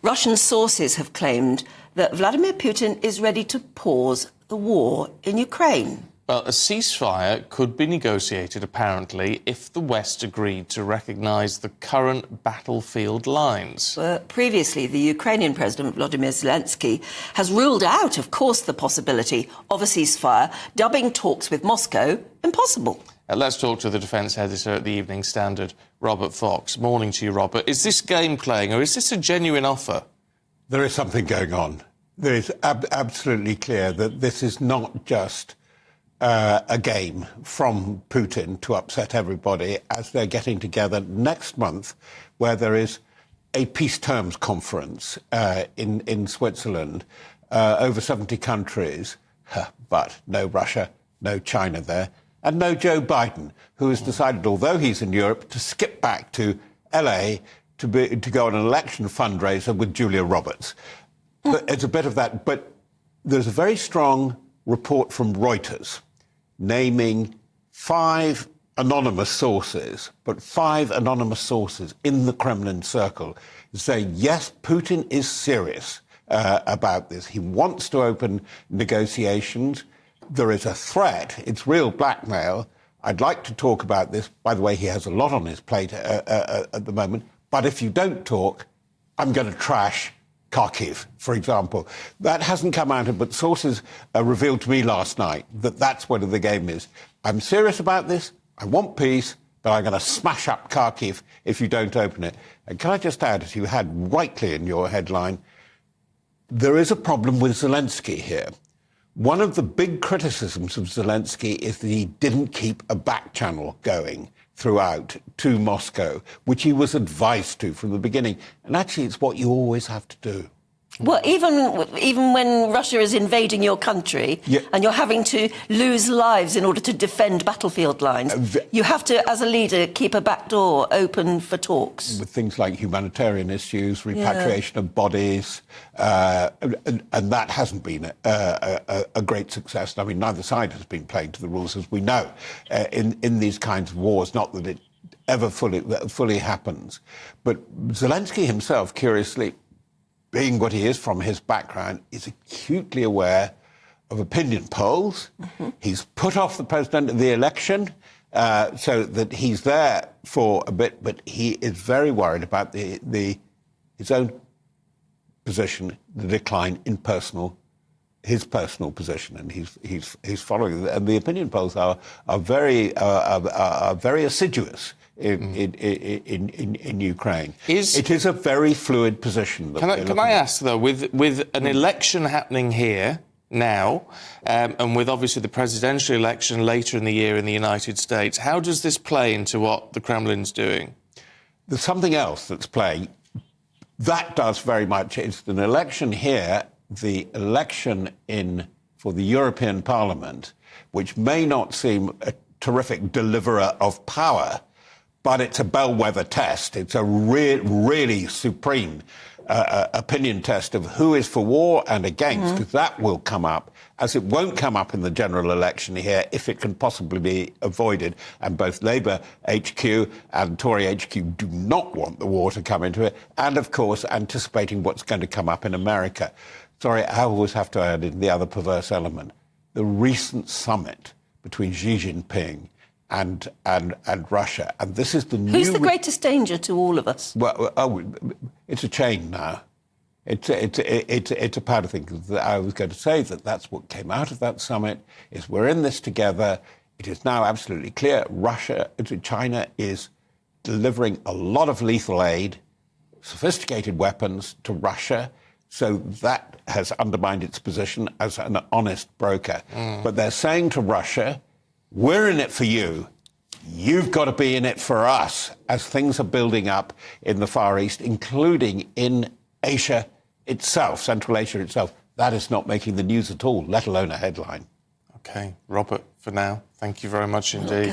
Russian sources have claimed that Vladimir Putin is ready to pause the war in Ukraine. Well, a ceasefire could be negotiated, apparently, if the West agreed to recognise the current battlefield lines. Previously, the Ukrainian President, Vladimir Zelensky, has ruled out, of course, the possibility of a ceasefire, dubbing talks with Moscow impossible. Let's talk to the defence editor at the Evening Standard, Robert Fox. Morning to you, Robert. Is this game playing, or is this a genuine offer? There is something going on. There is absolutely clear that this is not just a game from Putin to upset everybody as they're getting together next month, where there is a peace terms conference in Switzerland, over 70 countries, but no Russia, no China there, and no Joe Biden, who has decided, although he's in Europe, to skip back to LA to go on an election fundraiser with Julia Roberts. But it's a bit of that. But there's a very strong report from Reuters naming 5 anonymous sources, but 5 anonymous sources in the Kremlin circle saying, yes, Putin is serious about this. He wants to open negotiations. There is a threat. It's real blackmail. I'd like to talk about this. By the way, he has a lot on his plate at the moment. But if you don't talk, I'm going to trash Kharkiv, for example. That hasn't come out, but sources revealed to me last night that that's what the game is. I'm serious about this. I want peace, but I'm going to smash up Kharkiv if you don't open it. And can I just add, as you had rightly in your headline, there is a problem with Zelensky here. One of the big criticisms of Zelensky is that he didn't keep a back channel going throughout to Moscow, which he was advised to from the beginning. And actually, it's what you always have to do. Well, even when Russia is invading your country and you're having to lose lives in order to defend battlefield lines, you have to, as a leader, keep a back door open for talks. With things like humanitarian issues, repatriation of bodies, and that hasn't been a great success. I mean, neither side has been playing to the rules, as we know, in these kinds of wars, not that it ever fully happens. But Zelensky himself, curiously, being what he is from his background, is acutely aware of opinion polls. Mm-hmm. He's put off the president of the election so that he's there for a bit, but he is very worried about his own position, the decline in his personal position, and he's following. And the opinion polls are very assiduous in Ukraine. It is a very fluid position. Can I ask, though, with an election happening here now, and with obviously the presidential election later in the year in the United States, how does this play into what the Kremlin's doing? There's something else that's playing. That does very much. It's an election here, the election for the European Parliament, which may not seem a terrific deliverer of power, but it's a bellwether test. It's a really supreme opinion test of who is for war and against, because that will come up, as it won't come up in the general election here if it can possibly be avoided. And both Labour HQ and Tory HQ do not want the war to come into it. And, of course, anticipating what's going to come up in America. Sorry, I always have to add in the other perverse element. The recent summit between Xi Jinping and Russia, and this is the new... Who's the greatest danger to all of us? Well, it's a chain now. It's a powder thing. I was going to say that's what came out of that summit, is we're in this together. It is now absolutely clear China is delivering a lot of lethal aid, sophisticated weapons to Russia, so that has undermined its position as an honest broker. But they're saying to Russia, we're in it for you. You've got to be in it for us, as things are building up in the Far East, including in Asia itself, Central Asia itself. That is not making the news at all, let alone a headline. OK, Robert, for now, thank you very much indeed.